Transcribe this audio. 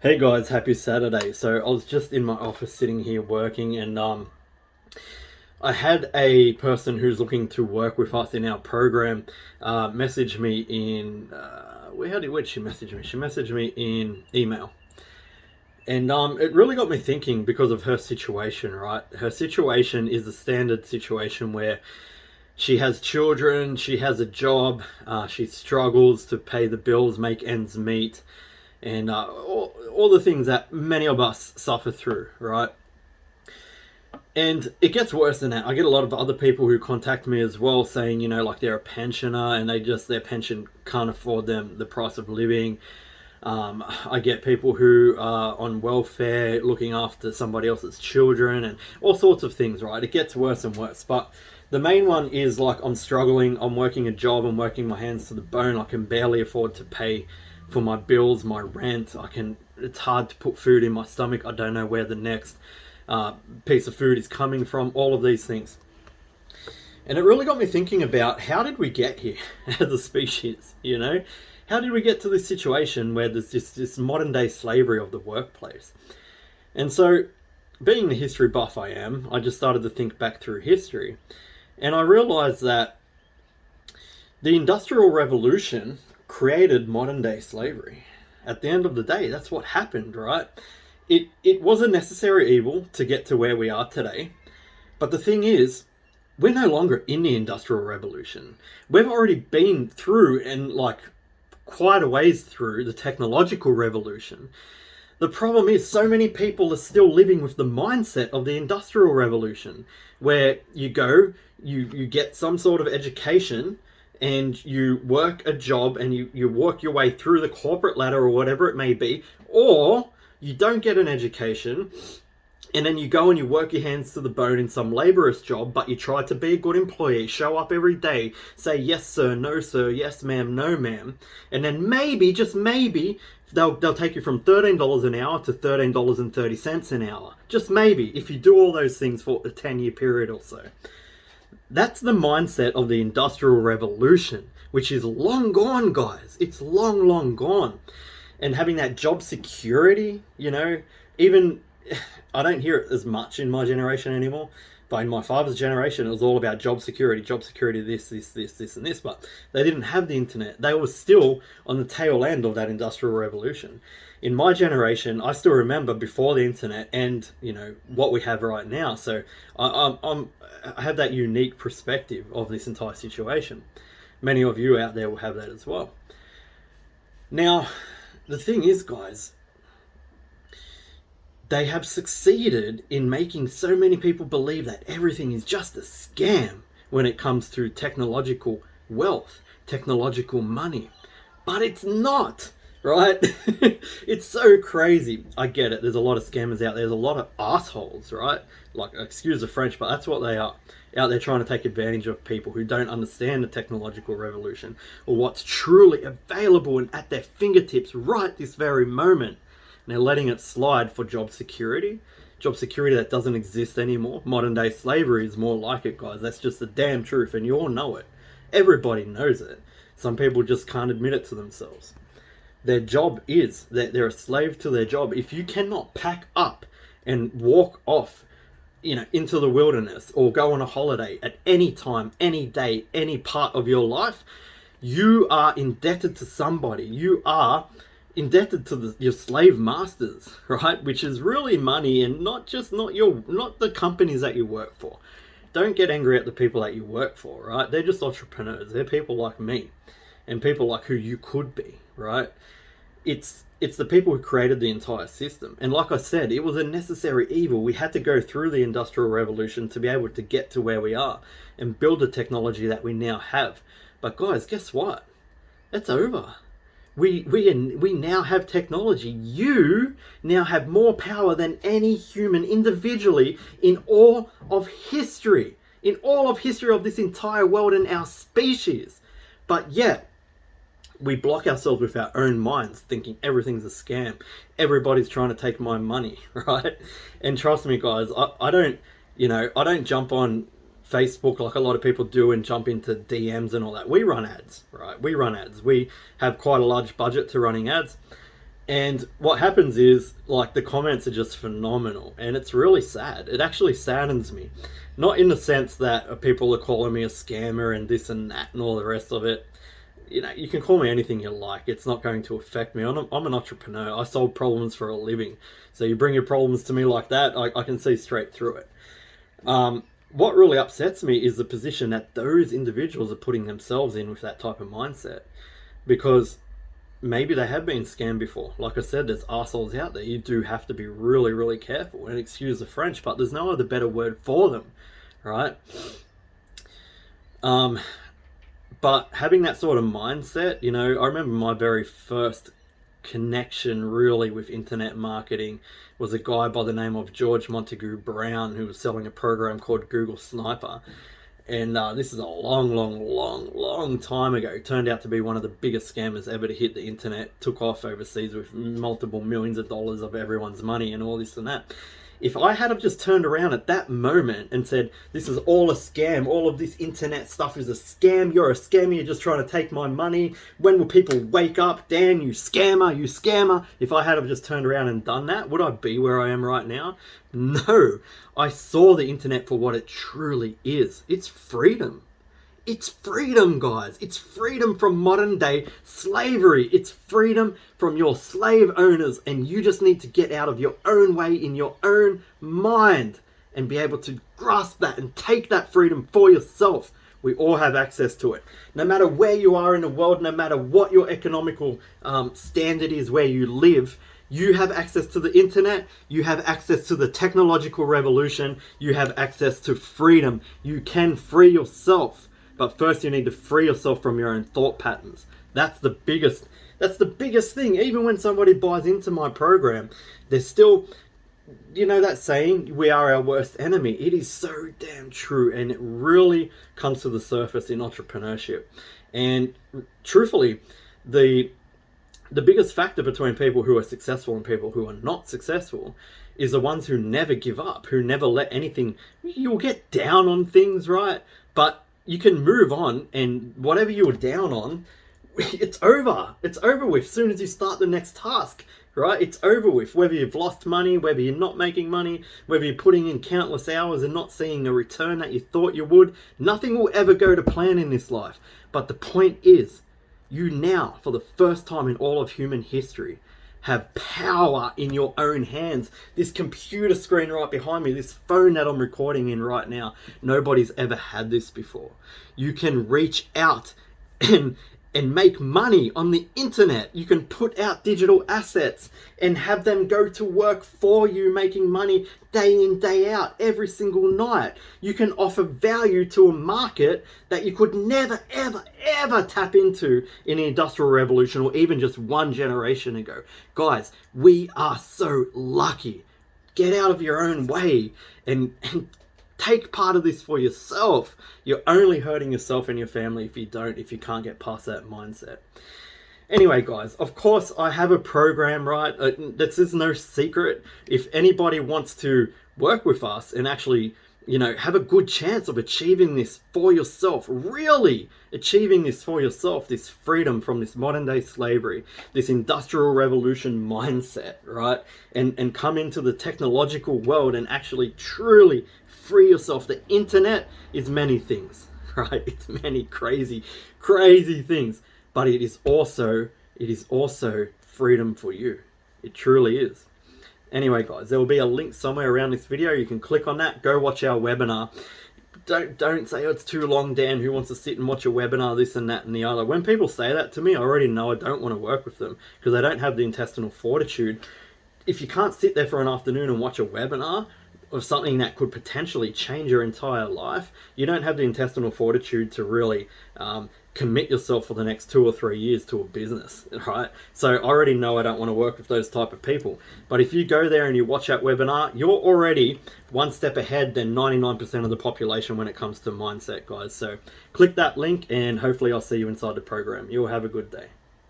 Hey guys, happy Saturday. So I was just in my office sitting here working, and I had a person who's looking to work with us in our program message me in where'd she message me? She messaged me in email. And it really got me thinking because of her situation, right? Her situation is a standard situation where she has children, she has a job, she struggles to pay the bills, make ends meet, and all the things that many of us suffer through, right? And it gets worse than that. I get a lot of other people who contact me as well saying, like they're a pensioner and their pension can't afford them the price of living. I get people who are on welfare looking after somebody else's children and all sorts of things, right? It gets worse and worse. But the main one is like I'm struggling, I'm working a job, I'm working my hands to the bone, I can barely afford to pay for my bills, my rent. It's hard to put food in my stomach. I don't know where the next piece of food is coming from, all of these things. And it really got me thinking about how did we get here as a species, How did we get to this situation where there's this modern day slavery of the workplace? And so, being the history buff I am, I just started to think back through history. And I realized that the Industrial Revolution created modern day slavery. At the end of the day, that's what happened, right? It was a necessary evil to get to where we are today. But the thing is, we're no longer in the Industrial Revolution. We've already been through and quite a ways through the technological revolution. The problem is so many people are still living with the mindset of the Industrial Revolution, where you go, you get some sort of education, and you work a job and you work your way through the corporate ladder or whatever it may be, or you don't get an education and then you go and you work your hands to the bone in some laborious job, but you try to be a good employee, show up every day, say yes sir, no sir, yes ma'am, no ma'am, and then maybe, just maybe, they'll take you from $13 an hour to $13.30 an hour. Just maybe, if you do all those things for a 10-year period or so. That's the mindset of the Industrial Revolution, which is long gone, guys. It's long, long gone. And having that job security, even I don't hear it as much in my generation anymore. But in my father's generation, it was all about job security, this, and this. But they didn't have the internet. They were still on the tail end of that Industrial Revolution. In my generation, I still remember before the internet and, what we have right now. So I have that unique perspective of this entire situation. Many of you out there will have that as well. Now, the thing is, guys, they have succeeded in making so many people believe that everything is just a scam when it comes to technological wealth, technological money. But it's not, right? It's so crazy. I get it. There's a lot of scammers out there. There's a lot of assholes, right? Excuse the French, but that's what they are. Out there trying to take advantage of people who don't understand the technological revolution or what's truly available and at their fingertips right this very moment. And they're letting it slide for job security that doesn't exist anymore. Modern day slavery is more like it, guys. That's just the damn truth, and you all know it. Everybody knows it. Some people just can't admit it to themselves. Their job is that they're a slave to their job. If you cannot pack up and walk off, into the wilderness or go on a holiday at any time, any day, any part of your life, you are indebted to somebody. You are indebted to your slave masters, right? Which is really money, and not the companies that you work for. Don't get angry at the people that you work for, right? They're just entrepreneurs. They're people like me and people like who you could be, right? It's the people who created the entire system. And like I said, it was a necessary evil. We had to go through the Industrial Revolution to be able to get to where we are and build the technology that we now have. But guys, guess what? It's over. We now have technology. You now have more power than any human individually in all of history. In all of history of this entire world and our species. But yet, we block ourselves with our own minds, thinking everything's a scam. Everybody's trying to take my money, right? And trust me, guys, I don't jump on Facebook like a lot of people do and jump into DMs and all that. We run ads, right? We run ads. We have quite a large budget to running ads. And what happens is, like, the comments are just phenomenal, and it's really sad. It actually saddens me. Not in the sense that people are calling me a scammer and this and that and all the rest of it. You know, you can call me anything you like. It's not going to affect me. I'm an entrepreneur. I solve problems for a living. So you bring your problems to me like that, I can see straight through it. What really upsets me is the position that those individuals are putting themselves in with that type of mindset. Because maybe they have been scammed before. Like I said, there's arseholes out there. You do have to be really, really careful. And excuse the French, but there's no other better word for them, right? But having that sort of mindset, you know, I remember my very first connection really with internet marketing was a guy by the name of George Montague Brown, who was selling a program called Google Sniper. And this is a long time ago. It turned out to be one of the biggest scammers ever to hit the internet. Took off overseas with multiple millions of dollars of everyone's money and all this and that. If I had have just turned around at that moment and said, this is all a scam, all of this internet stuff is a scam, you're a scammer, you're just trying to take my money, when will people wake up, Dan, you scammer, you scammer. If I had have just turned around and done that, would I be where I am right now? No. I saw the internet for what it truly is. It's freedom. It's freedom, guys. It's freedom from modern day slavery. It's freedom from your slave owners, and you just need to get out of your own way in your own mind and be able to grasp that and take that freedom for yourself. We all have access to it. No matter where you are in the world, no matter what your economical standard is where you live, you have access to the internet, you have access to the technological revolution, you have access to freedom. You can free yourself. But first you need to free yourself from your own thought patterns. That's the biggest thing. Even when somebody buys into my program, there's still, you know that saying, we are our worst enemy. It is so damn true, and it really comes to the surface in entrepreneurship. And truthfully, the biggest factor between people who are successful and people who are not successful is the ones who never give up, who never let anything, you'll get down on things, right? But you can move on, and whatever you were down on, it's over. It's over with as soon as you start the next task, right? It's over with. Whether you've lost money, whether you're not making money, whether you're putting in countless hours and not seeing the return that you thought you would, nothing will ever go to plan in this life. But the point is, you now, for the first time in all of human history, have power in your own hands. This computer screen right behind me, this phone that I'm recording in right now, nobody's ever had this before. You can reach out and make money on the internet. You can put out digital assets and have them go to work for you, making money day in, day out, every single night. You can offer value to a market that you could never, ever tap into in the Industrial Revolution or even just one generation ago. Guys, we are so lucky. Get out of your own way and take part of this for yourself. You're only hurting yourself and your family if you can't get past that mindset. Anyway, guys, of course I have a program, right? This is no secret. If anybody wants to work with us and actually, you know, have a good chance of achieving this for yourself, really achieving this for yourself, this freedom from this modern day slavery, this industrial revolution mindset, right? And come into the technological world and actually truly free yourself. The internet is many things, right? It's many crazy things, but it is also freedom for you. It truly is. Anyway, guys, there will be a link somewhere around this video. You can click on that, go watch our webinar. Don't say, oh, it's too long, Dan, who wants to sit and watch a webinar, this and that and the other. When people say that to me, I already know I don't want to work with them because they don't have the intestinal fortitude. If you can't sit there for an afternoon and watch a webinar of something that could potentially change your entire life, you don't have the intestinal fortitude to really commit yourself for the next 2 or 3 years to a business, right? So I already know I don't want to work with those type of people. But if you go there and you watch that webinar, you're already one step ahead than 99% of the population when it comes to mindset, guys. So click that link and hopefully I'll see you inside the program. You'll have a good day.